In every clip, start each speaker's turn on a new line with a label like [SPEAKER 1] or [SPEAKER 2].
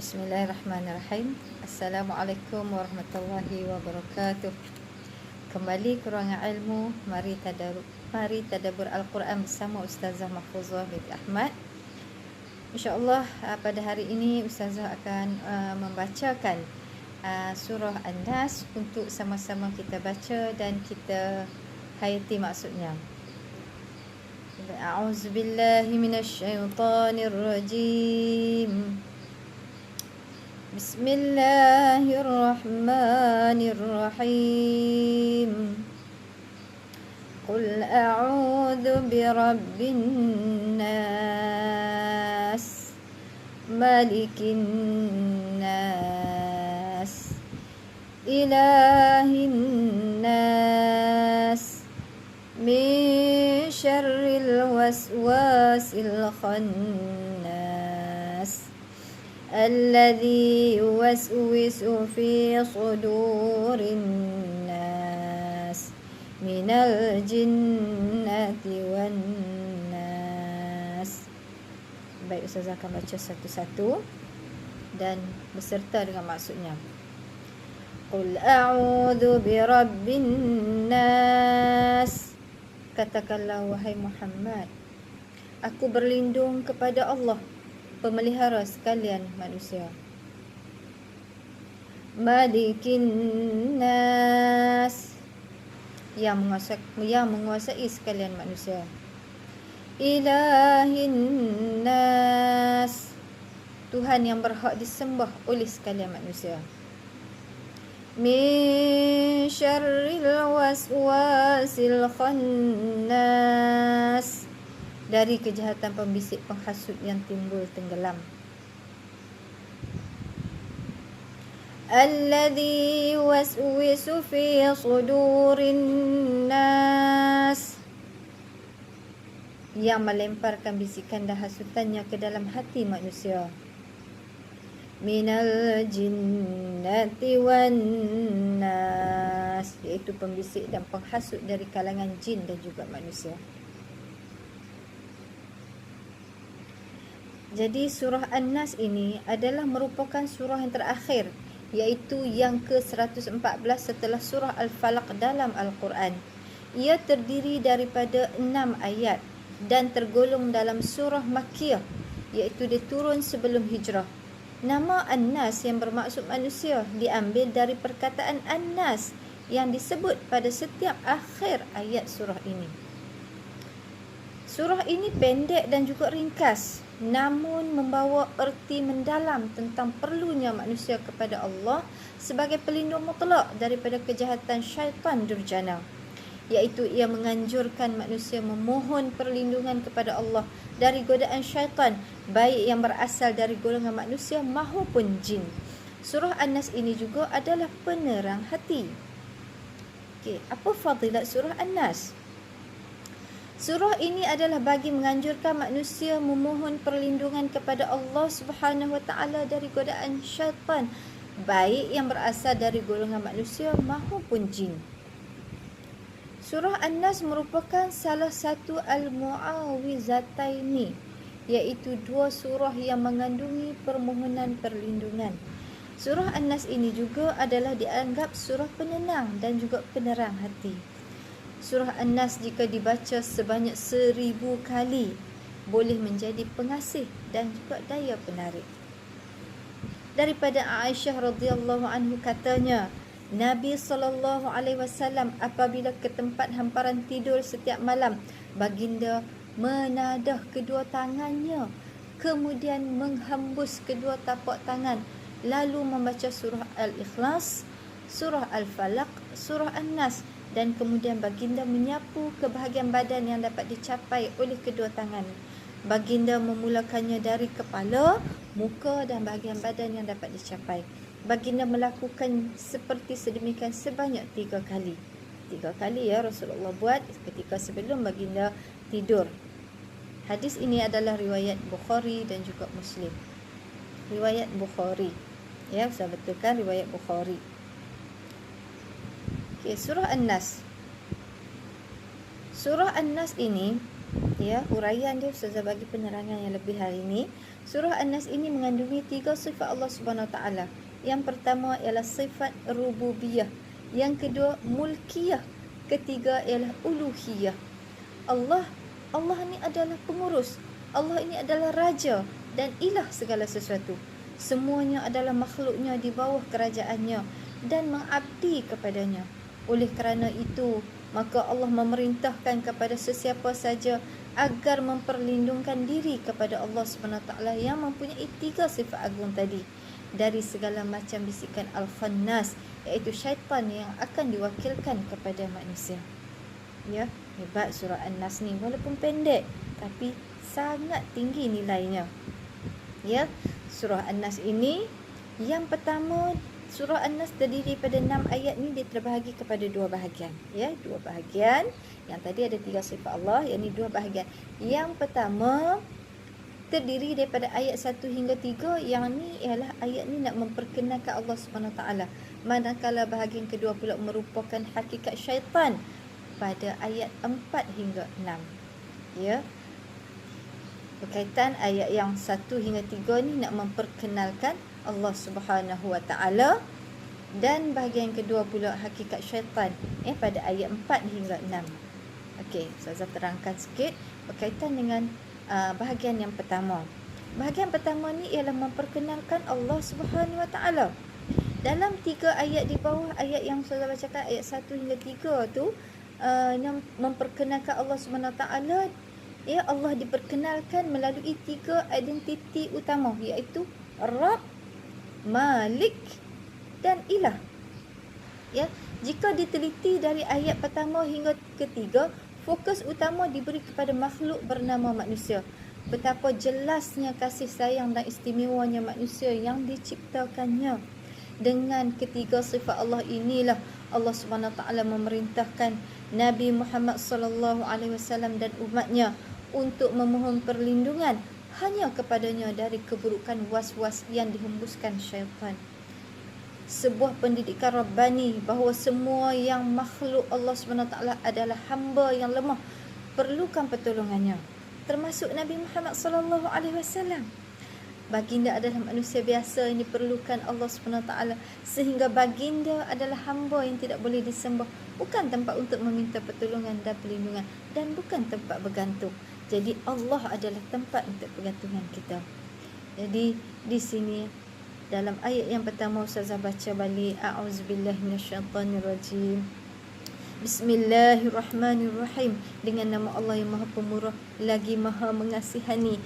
[SPEAKER 1] Bismillahirrahmanirrahim. Assalamualaikum warahmatullahi wabarakatuh. Kembali ke ruangan ilmu. Mari tadabbur Al-Quran bersama Ustazah Mahfuzah binti Ahmad. InsyaAllah pada hari ini Ustazah akan membacakan surah An-Nas untuk sama-sama kita baca dan kita hayati maksudnya. A'udzubillahi minasyaitonirrajim. Bismillahirrahmanirrahim. Qul a'udzu birabbin nas, malikin nas, ilahin nas, min syarril waswasil khannas, alladzi yuwaswisu fi sudurin nas, minal jinnati wan nas. Baik, Ustazah akan baca satu-satu dan beserta dengan maksudnya. Qul a'udzu birabbin nas. Katakanlah wahai Muhammad, aku berlindung kepada Allah, pemelihara sekalian manusia. Malikin nas, yang menguasai sekalian manusia. Ilahin nas, Tuhan yang berhak disembah oleh sekalian manusia. Min syarril waswasil khannas, dari kejahatan pembisik penghasut yang timbul tenggelam. Alladzi yuwaswisu fi sudurin nas, yang melemparkan bisikan dan hasutannya ke dalam hati manusia. Minal jinnati wan nas, iaitu pembisik dan penghasut dari kalangan jin dan juga manusia. Jadi surah An-Nas ini adalah merupakan surah yang terakhir, iaitu yang ke-114 setelah surah Al-Falaq dalam Al-Quran. Ia terdiri daripada 6 ayat dan tergolong dalam surah Makkiyah, iaitu dia turun sebelum hijrah. Nama An-Nas yang bermaksud manusia diambil dari perkataan An-Nas yang disebut pada setiap akhir ayat surah ini. Surah ini pendek dan juga ringkas, namun membawa erti mendalam tentang perlunya manusia kepada Allah sebagai pelindung mutlak daripada kejahatan syaitan durjana, iaitu ia menganjurkan manusia memohon perlindungan kepada Allah dari godaan syaitan, baik yang berasal dari golongan manusia maupun jin. Surah An-Nas ini juga adalah penerang hati. Apa fadilat surah An-Nas? Surah ini adalah bagi menganjurkan manusia memohon perlindungan kepada Allah Subhanahu Wa Taala dari godaan syaitan, baik yang berasal dari golongan manusia maupun jin. Surah An-Nas merupakan salah satu al-mu'awwizataini, iaitu dua surah yang mengandungi permohonan perlindungan. Surah An-Nas ini juga adalah dianggap surah penenang dan juga penerang hati. Surah An-Nas jika dibaca sebanyak 1000 kali boleh menjadi pengasih dan juga daya penarik. Daripada Aisyah radhiyallahu anhu katanya, Nabi SAW apabila ke tempat hamparan tidur setiap malam, baginda menadah kedua tangannya, kemudian menghembus kedua tapak tangan, lalu membaca surah Al-Ikhlas, surah Al-Falaq, surah An-Nas, dan kemudian baginda menyapu ke bahagian badan yang dapat dicapai oleh kedua tangan. Baginda memulakannya dari kepala, muka dan bahagian badan yang dapat dicapai. Baginda melakukan seperti sedemikian sebanyak 3 kali. 3 kali ya Rasulullah buat ketika sebelum baginda tidur. Hadis ini adalah riwayat Bukhari dan juga Muslim. Riwayat Bukhari. Ya, saya betulkan riwayat Bukhari. Surah An-Nas. Surah An-Nas ini Ya, huraian dia Ustazah bagi penerangan yang lebih hari ini. Surah An-Nas ini mengandungi 3 sifat Allah Subhanahu Wa Taala. Yang pertama ialah sifat rububiyah, yang kedua mulkiyah, ketiga ialah uluhiyah. Allah ni adalah pengurus. Allah ini adalah raja dan ilah segala sesuatu. Semuanya adalah makhluknya di bawah kerajaannya dan mengabdi kepadanya. Oleh kerana itu, maka Allah memerintahkan kepada sesiapa saja agar memperlindungkan diri kepada Allah SWT yang mempunyai 3 sifat agung tadi dari segala macam bisikan al-khannas, iaitu syaitan yang akan diwakilkan kepada manusia. Ya, hebat surah An-Nas ni, walaupun pendek tapi sangat tinggi nilainya. Ya, surah An-Nas ini yang pertama, surah An-Nas terdiri pada 6 ayat ni, dia terbahagi kepada 2 bahagian. Ya, 2 bahagian. Yang tadi ada 3 sifat Allah, yang ni 2 bahagian. Yang pertama terdiri daripada ayat 1 hingga 3. Yang ni ialah ayat ni nak memperkenalkan Allah SWT. Manakala bahagian kedua pula merupakan hakikat syaitan pada ayat 4 hingga 6. Ya. Berkaitan ayat yang 1 hingga 3 ni nak memperkenalkan Allah Subhanahu Wa Taala, dan bahagian kedua pula hakikat syaitan pada ayat 4 hingga 6. Okey, saya terangkan sikit berkaitan dengan bahagian yang pertama. Bahagian pertama ni ialah memperkenalkan Allah Subhanahu Wa Taala. Dalam 3 ayat di bawah ayat yang saya bacakan, ayat 1 hingga 3 tu, yang memperkenalkan Allah Subhanahu Wa Taala, ya, Allah diperkenalkan melalui 3 identiti utama, iaitu Rabb, Malik dan Ilah. Ya, jika diteliti dari ayat pertama hingga ketiga, fokus utama diberi kepada makhluk bernama manusia. Betapa jelasnya kasih sayang dan istimewanya manusia yang diciptakannya. Dengan ketiga sifat Allah inilah Allah Subhanahu Taala memerintahkan Nabi Muhammad sallallahu alaihi wasallam dan umatnya untuk memohon perlindungan hanya kepadanya dari keburukan was-was yang dihembuskan syaitan. Sebuah pendidikan Rabbani bahawa semua yang makhluk Allah SWT adalah hamba yang lemah, perlukan pertolongannya, termasuk Nabi Muhammad SAW. Baginda adalah manusia biasa yang diperlukan Allah SWT, sehingga baginda adalah hamba yang tidak boleh disembah, bukan tempat untuk meminta pertolongan dan perlindungan, dan bukan tempat bergantung. Jadi Allah adalah tempat untuk pergantungan kita. Jadi di sini dalam ayat yang pertama Ustazah baca balik, a'udzubillahi minasyaitanirrajim. Bismillahirrahmanirrahim. Dengan nama Allah yang Maha Pemurah lagi Maha Mengasihani.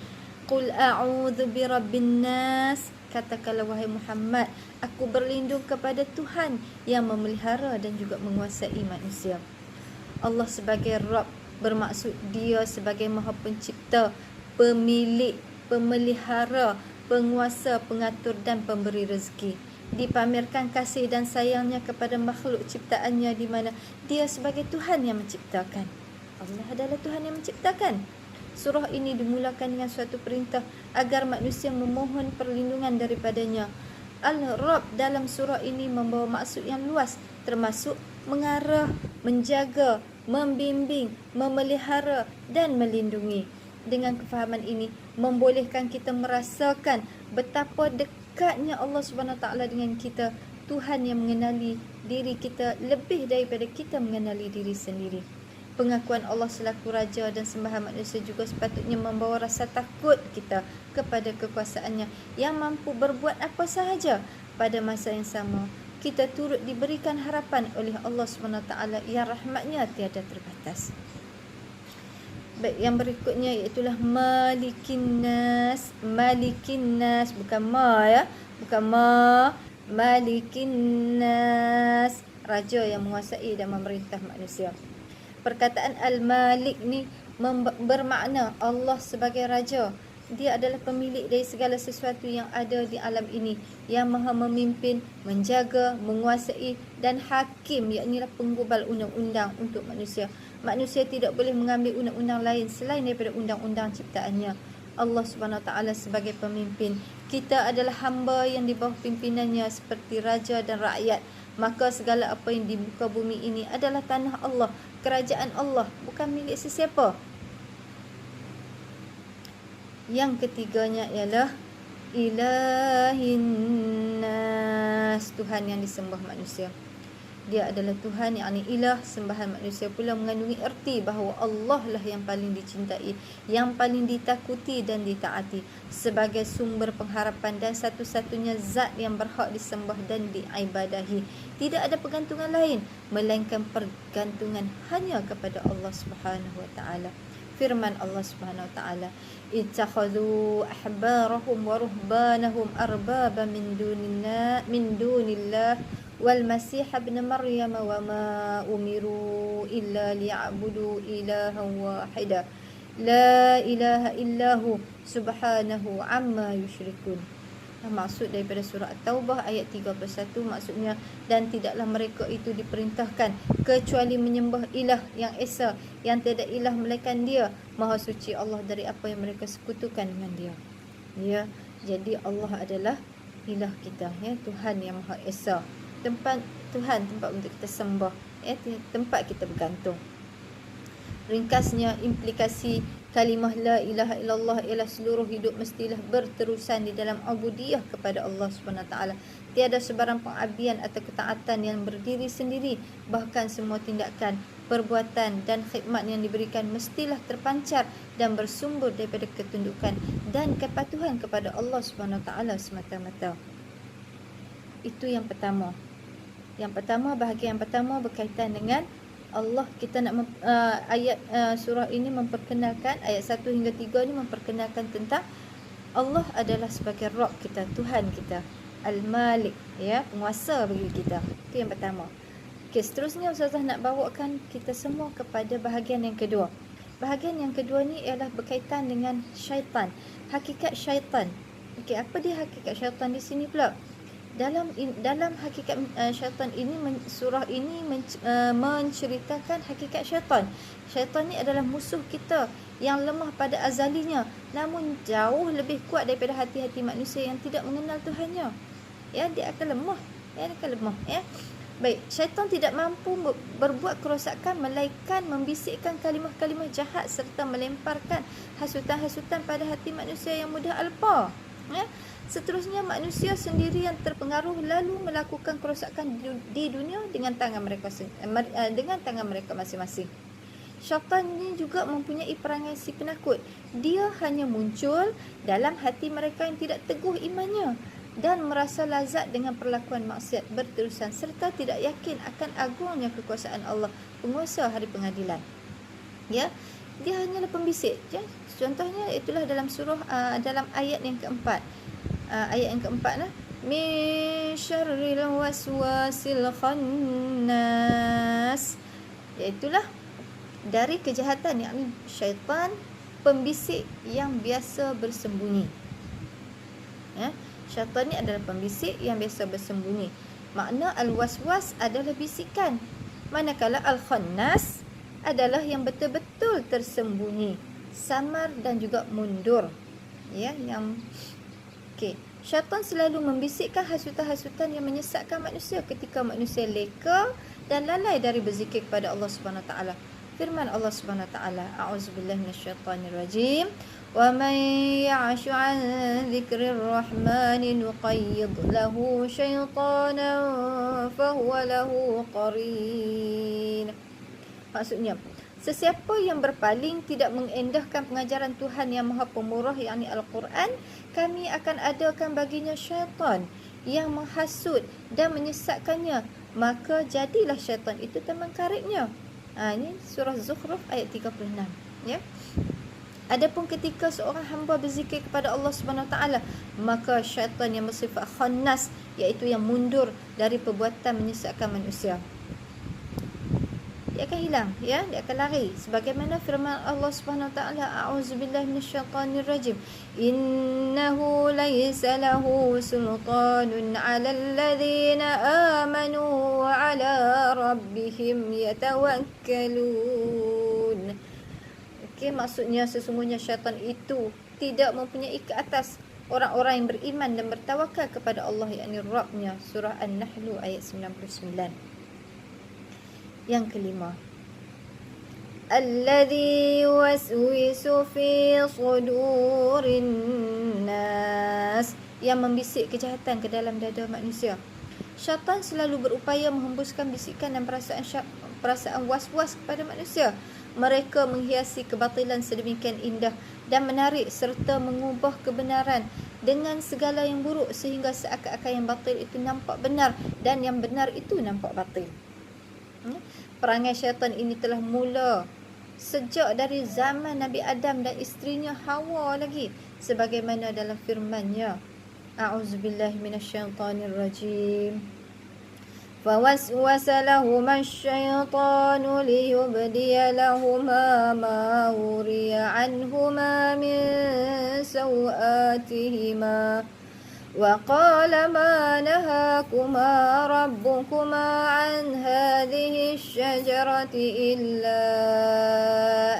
[SPEAKER 1] Qul a'udzu birabbin nas. Katakanlah wahai Muhammad, aku berlindung kepada Tuhan yang memelihara dan juga menguasai manusia. Allah sebagai Rabb bermaksud dia sebagai Maha Pencipta, pemilik, pemelihara, penguasa, pengatur dan pemberi rezeki. Dipamerkan kasih dan sayangnya kepada makhluk ciptaannya, di mana dia sebagai Tuhan yang menciptakan. Allah adalah Tuhan yang menciptakan. Surah ini dimulakan dengan suatu perintah agar manusia memohon perlindungan daripadanya. Al-Rabb dalam surah ini membawa maksud yang luas, termasuk mengarah, menjaga, membimbing, memelihara dan melindungi. Dengan kefahaman ini membolehkan kita merasakan betapa dekatnya Allah SWT dengan kita, Tuhan yang mengenali diri kita lebih daripada kita mengenali diri sendiri. Pengakuan Allah selaku Raja dan sembahan manusia juga sepatutnya membawa rasa takut kita kepada kekuasaannya yang mampu berbuat apa sahaja. Pada masa yang sama, kita turut diberikan harapan oleh Allah SWT yang rahmatnya tiada terbatas. Baik, yang berikutnya iaitulah Malikin Nas. Malikin Nas, bukan ma ya, bukan ma. Malikin Nas, raja yang menguasai dan memerintah manusia. Perkataan Al-Malik ni bermakna Allah sebagai raja. Dia adalah pemilik dari segala sesuatu yang ada di alam ini, yang maha memimpin, menjaga, menguasai dan hakim, iaitu penggubal undang-undang untuk manusia. Manusia tidak boleh mengambil undang-undang lain selain daripada undang-undang ciptaannya. Allah SWT sebagai pemimpin, kita adalah hamba yang di bawah pimpinannya seperti raja dan rakyat. Maka segala apa yang di muka bumi ini adalah tanah Allah, kerajaan Allah, bukan milik sesiapa. Yang ketiganya ialah ilahin nas, Tuhan yang disembah manusia. Dia adalah Tuhan, yakni ilah, sembahan manusia pula mengandungi erti bahawa Allah lah yang paling dicintai, yang paling ditakuti dan ditaati sebagai sumber pengharapan dan satu-satunya zat yang berhak disembah dan diibadahi. Tidak ada pergantungan lain melainkan pergantungan hanya kepada Allah Subhanahu wa taala. Firman Allah Subhanahu wa taala, ittakhadhu ahbarahum wa ruhbanahum arbaba min dunillah wal masih ibn maryam wa ma umiru illa liya'budu ilahan wahida la ilaha illahu subhanahu amma yusyrikun. Maksud daripada surah At-Taubah ayat 31, maksudnya, dan tidaklah mereka itu diperintahkan kecuali menyembah ilah yang esa, yang tiada ilah melainkan dia, maha suci Allah dari apa yang mereka sekutukan dengan dia. Ya, jadi Allah adalah ilah kita, ya, Tuhan yang maha esa, tempat Tuhan, tempat untuk kita sembah, ya, tempat kita bergantung. Ringkasnya, implikasi kalimah la ilaha illallah ialah seluruh hidup mestilah berterusan di dalam ubudiyah kepada Allah Subhanahu Wa Taala. Tiada sebarang pengabdian atau ketaatan yang berdiri sendiri, bahkan semua tindakan, perbuatan dan khidmat yang diberikan mestilah terpancar dan bersumber daripada ketundukan dan kepatuhan kepada Allah Subhanahu Wa Taala semata-mata. Itu yang pertama. Yang pertama, bahagian pertama berkaitan dengan Allah. Kita nak ayat surah ini memperkenalkan, ayat 1 hingga 3 ni memperkenalkan tentang Allah adalah sebagai Rabb kita, Tuhan kita, Al-Malik, ya, penguasa bagi kita. Itu yang pertama. Okey, seterusnya Ustazah nak bawakan kita semua kepada bahagian yang kedua. Bahagian yang kedua ni ialah berkaitan dengan syaitan, hakikat syaitan. Okey, apa dia hakikat syaitan di sini pula? Dalam hakikat syaitan ini, surah ini menceritakan hakikat syaitan. Syaitan ni adalah musuh kita yang lemah pada azalinya, namun jauh lebih kuat daripada hati-hati manusia yang tidak mengenal Tuhannya. Ya, dia akan lemah. Ya, dia akan lemah. Ya. Baik, syaitan tidak mampu berbuat kerosakan melainkan membisikkan kalimah-kalimah jahat serta melemparkan hasutan-hasutan pada hati manusia yang mudah alpa. Ya. Seterusnya, manusia sendiri yang terpengaruh lalu melakukan kerosakan di dunia dengan tangan mereka masing-masing. Syaitan ini juga mempunyai perangai si penakut. Dia hanya muncul dalam hati mereka yang tidak teguh imannya dan merasa lazat dengan perlakuan maksiat berterusan serta tidak yakin akan agungnya kekuasaan Allah, penguasa hari pengadilan. Ya, dia hanyalah pembisik. Ya. Contohnya itulah dalam surah dalam ayat yang keempat. Ayat yang keempat lah, min syarril waswasil khannas, iaitulah dari kejahatan, yakni syaitan pembisik yang biasa bersembunyi. Ya, syaitan ni adalah pembisik yang biasa bersembunyi. Makna al-waswas adalah bisikan, manakala al-khannas adalah yang betul-betul tersembunyi, samar dan juga mundur. Ya, yang okey, syaitan selalu membisikkan hasutan-hasutan yang menyesatkan manusia ketika manusia leka dan lalai dari berzikir kepada Allah Subhanahu Wa Taala. Firman Allah Subhanahu Wa Taala, a'udzubillahi minasyaitonirrajim, wa man ya'shu 'an dzikrir rahmani nuqayyid lahu syaitanan fahuwa lahu qarin. Maksudnya, sesiapa yang berpaling tidak mengendahkan pengajaran Tuhan yang Maha Pemurah, yakni Al-Quran, kami akan adakan baginya syaitan yang menghasut dan menyesatkannya, maka jadilah syaitan itu teman karibnya. Ini surah Zukhruf ayat 36. Ya. Adapun ketika seorang hamba berzikir kepada Allah Subhanahu Wa Taala, maka syaitan yang bersifat khannas, iaitu yang mundur dari perbuatan menyesatkan manusia, dia akan hilang, ya, dia akan lari. Sebagaimana firman Allah Subhanahu Wa Taala, a'udzubillahi minasyaitonirrajim, innahu laysa lahu sultanun 'alal ladzina amanu wa 'ala rabbihim yatawakkalun. Okey, maksudnya sesungguhnya syaitan itu tidak mempunyai ke atas orang-orang yang beriman dan bertawakal kepada Allah, yakni Rabbnya. Surah An-Nahl ayat 99. Yang kelima, alladhi yuwaswisu fi sudurin nas, yang membisik kejahatan ke dalam dada manusia. Syaitan selalu berupaya menghembuskan bisikan dan perasaan was-was kepada manusia. Mereka menghiasi kebatilan sedemikian indah dan menarik serta mengubah kebenaran dengan segala yang buruk sehingga seakan-akan yang batil itu nampak benar dan yang benar itu nampak batil. Perangai syaitan ini telah mula sejak dari zaman Nabi Adam dan isterinya Hawa lagi, sebagaimana dalam firman-Nya. A'udzubillahi minasyaitonirrajim. فوسوس لهما الشيطان ليبدي لهما ما وري عنهما من سوآتهما وقال ما نهاكما ربكما عن هذه الشجرة إلا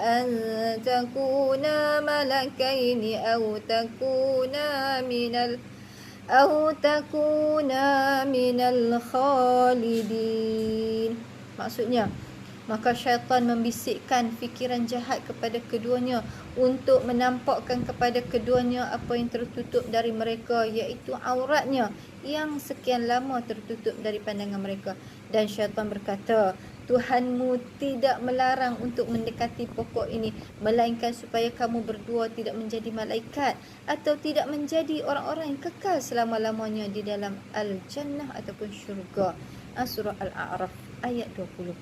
[SPEAKER 1] أن تكونا ملكين أو تكونا من الخالدين. Maksudnya, maka syaitan membisikkan fikiran jahat kepada keduanya untuk menampakkan kepada keduanya apa yang tertutup dari mereka, iaitu auratnya yang sekian lama tertutup dari pandangan mereka. Dan syaitan berkata, Tuhanmu tidak melarang untuk mendekati pokok ini, melainkan supaya kamu berdua tidak menjadi malaikat atau tidak menjadi orang-orang yang kekal selama-lamanya di dalam Al-Jannah ataupun syurga. Surah Al-A'raf ayat 20.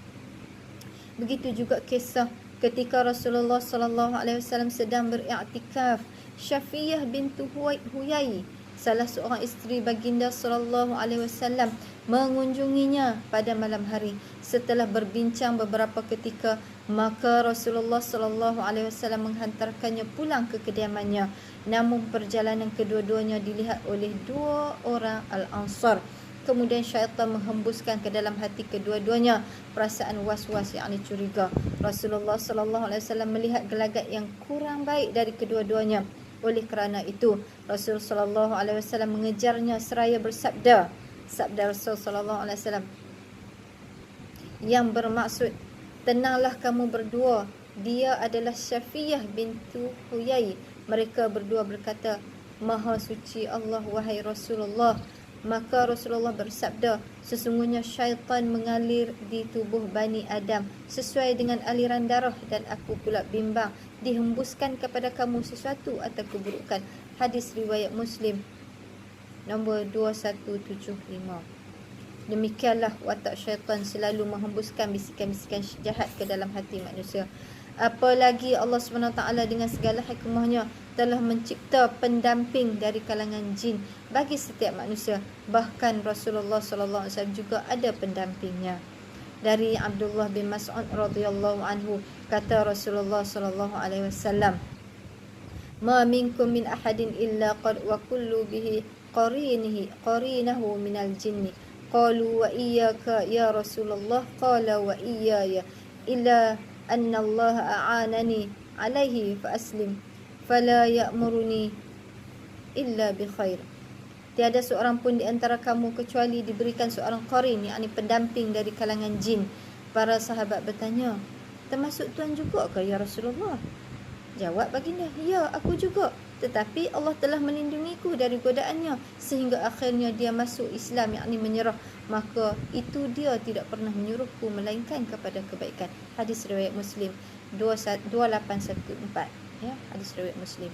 [SPEAKER 1] Begitu juga kisah ketika Rasulullah SAW sedang beriktikaf. Syafiyah bintu Huyai, salah seorang isteri baginda SAW, mengunjunginya pada malam hari. Setelah berbincang beberapa ketika, maka Rasulullah SAW menghantarkannya pulang ke kediamannya. Namun perjalanan kedua-duanya dilihat oleh dua orang Al-Ansar. Kemudian syaitan menghembuskan ke dalam hati kedua-duanya perasaan was-was, yakni curiga. Rasulullah SAW melihat gelagat yang kurang baik dari kedua-duanya. Oleh kerana itu, Rasulullah SAW mengejarnya seraya bersabda, sabda Rasulullah SAW yang bermaksud, tenanglah kamu berdua, dia adalah Syafiyah bintu Huyai. Mereka berdua berkata, Maha suci Allah, wahai Rasulullah. Maka Rasulullah bersabda, sesungguhnya syaitan mengalir di tubuh Bani Adam sesuai dengan aliran darah, dan aku pula bimbang dihembuskan kepada kamu sesuatu atau keburukan. Hadis riwayat Muslim nombor 2175. Demikianlah watak syaitan selalu menghembuskan bisikan-bisikan jahat ke dalam hati manusia. Apalagi Allah SWT dengan segala hikmahnya telah mencipta pendamping dari kalangan jin bagi setiap manusia. Bahkan Rasulullah SAW juga ada pendampingnya. Dari Abdullah bin Mas'ud radhiyallahu anhu, kata Rasulullah SAW, Ma minkum min ahadin illa qad wa kullu bihi qarinahu minal jinni. Qalu wa iyyaka ya Rasulullah, qala wa iyyaya illa anna Allah a'anani alaihi fa aslim fala ya'muruni illa bi khair. Tiada seorang pun di antara kamu kecuali diberikan seorang qarin, yakni pendamping dari kalangan jin. Para sahabat bertanya, termasuk tuan juga ke ya Rasulullah? Jawab baginda, ya, aku juga. Tetapi Allah telah melindungiku dari godaannya sehingga akhirnya dia masuk Islam, yakni menyerah. Maka itu dia tidak pernah menyuruhku melainkan kepada kebaikan. Hadis riwayat Muslim 2814. Ya, hadis riwayat Muslim.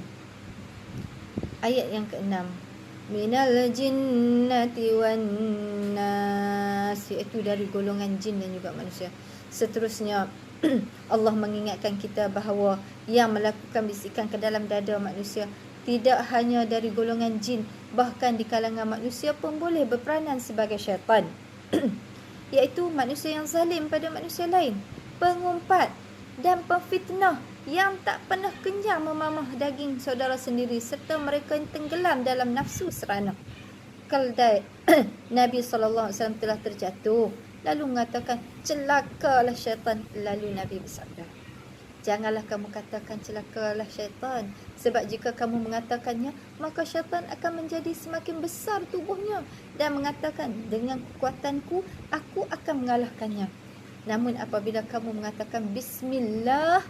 [SPEAKER 1] Ayat yang ke-6. Minal jinnati wan nas, iaitu dari golongan jin dan juga manusia. Seterusnya Allah mengingatkan kita bahawa yang melakukan bisikan ke dalam dada manusia tidak hanya dari golongan jin, bahkan di kalangan manusia pun boleh berperanan sebagai syaitan. Iaitu manusia yang zalim pada manusia lain, pengumpat dan pemfitnah yang tak pernah kenyang memamah daging saudara sendiri, serta mereka yang tenggelam dalam nafsu serana. Keldai Nabi SAW telah terjatuh, lalu mengatakan, celakalah syaitan. Lalu Nabi bersabda, janganlah kamu katakan celakalah syaitan, sebab jika kamu mengatakannya, maka syaitan akan menjadi semakin besar tubuhnya dan mengatakan, dengan kekuatanku, aku akan mengalahkannya. Namun apabila kamu mengatakan bismillah,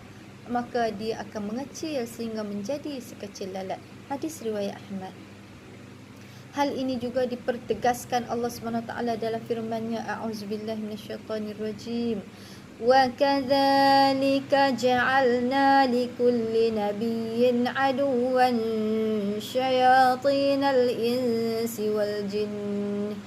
[SPEAKER 1] maka dia akan mengecil sehingga menjadi sekecil lalat. Hadis riwayat Ahmad. Hal ini juga dipertegaskan Allah SWT dalam firman-Nya, a'udzubillahi minasyaitonirrajim. Wa kadzalika ja'alna likulli nabiyyin aduwwan syayatinal insi wal jinn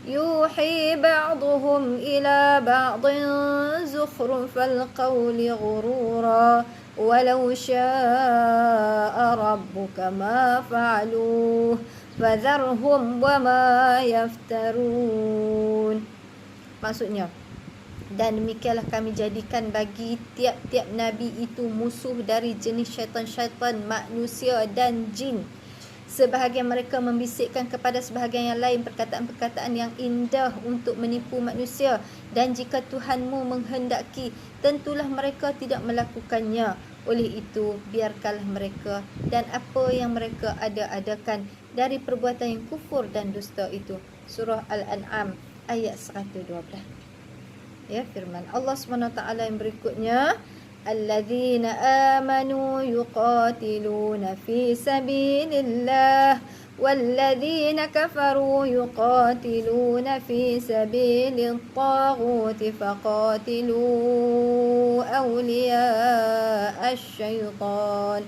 [SPEAKER 1] yuhi ba'duhum ila ba'din zukhrufal qawli ghurura walau syaa rabbuka ma fa'aluhu fadharhum wama yaftarun. Maksudnya, dan demikianlah kami jadikan bagi tiap-tiap nabi itu musuh dari jenis syaitan-syaitan manusia dan jin. Sebahagian mereka membisikkan kepada sebahagian yang lain perkataan-perkataan yang indah untuk menipu manusia, dan jika Tuhanmu menghendaki, tentulah mereka tidak melakukannya. Oleh itu, biarkanlah mereka dan apa yang mereka ada-adakan dari perbuatan yang kufur dan dusta itu. Surah Al-An'am ayat 112. Ya, firman Allah SWT yang berikutnya, alladzina amanu yuqatiluna fi sabilillah walladzina kafaru yuqatiluna fi sabilit taghuti faqatilu awliya asy-syaitan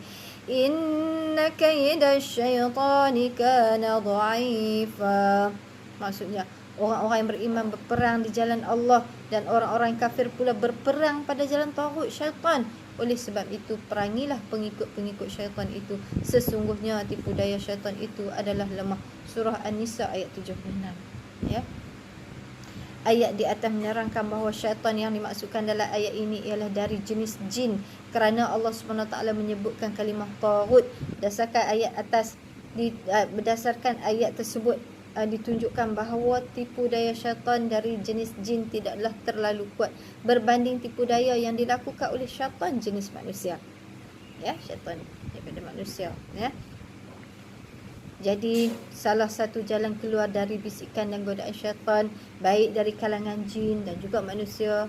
[SPEAKER 1] inna kayda asy-syaitani kana dha'ifa. Maksudnya, orang-orang yang beriman berperang di jalan Allah dan orang-orang kafir pula berperang pada jalan taghut syaitan. Oleh sebab itu, perangilah pengikut-pengikut syaitan itu. Sesungguhnya tipu daya syaitan itu adalah lemah. Surah An-Nisa ayat 76. Ya. Ayat di atas menerangkan bahawa syaitan yang dimaksudkan dalam ayat ini ialah dari jenis jin, kerana Allah SWT menyebutkan kalimah taghut. Berdasarkan ayat tersebut ditunjukkan bahawa tipu daya syaitan dari jenis jin tidaklah terlalu kuat berbanding tipu daya yang dilakukan oleh syaitan jenis manusia. Ya, syaitan daripada manusia, ya. Jadi salah satu jalan keluar dari bisikan dan godaan syaitan, baik dari kalangan jin dan juga manusia.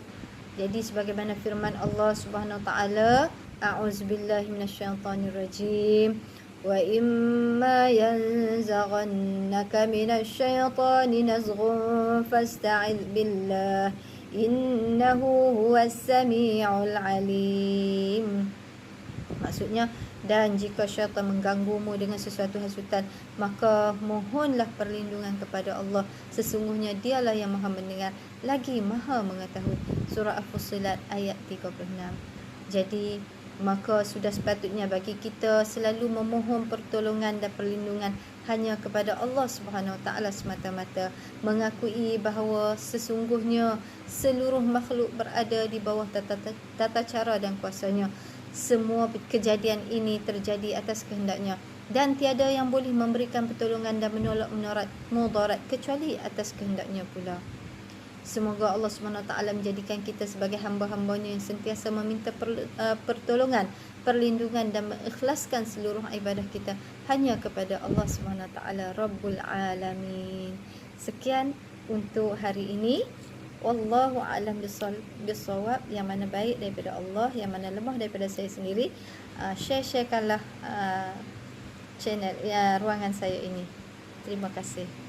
[SPEAKER 1] Jadi sebagaimana firman Allah Subhanahu Wa Taala, a'udzubillahi minasyaitonirrajim. Wa imma yanzaghannaka minasyaitani nazghun fasta'iz billah innahu huwas sami'ul alim. Maksudnya, dan jika syaitan mengganggumu dengan sesuatu hasutan, maka mohonlah perlindungan kepada Allah. Sesungguhnya dialah yang maha mendengar lagi maha mengetahui. Surah Al-Fussilat ayat 36. Jadi maka sudah sepatutnya bagi kita selalu memohon pertolongan dan perlindungan hanya kepada Allah Subhanahu Wa Taala semata-mata, mengakui bahawa sesungguhnya seluruh makhluk berada di bawah tata cara dan kuasanya. Semua kejadian ini terjadi atas kehendaknya, dan tiada yang boleh memberikan pertolongan dan menolak mudarat kecuali atas kehendaknya pula. Semoga Allah SWT menjadikan kita sebagai hamba-hambanya yang sentiasa meminta pertolongan, perlindungan dan mengikhlaskan seluruh ibadah kita hanya kepada Allah SWT Rabbul Alamin. Sekian untuk hari ini. Wallahu a'lam bissawab. Yang mana baik daripada Allah, yang mana lemah daripada saya sendiri. Sharekanlah channel ruangan saya ini. Terima kasih.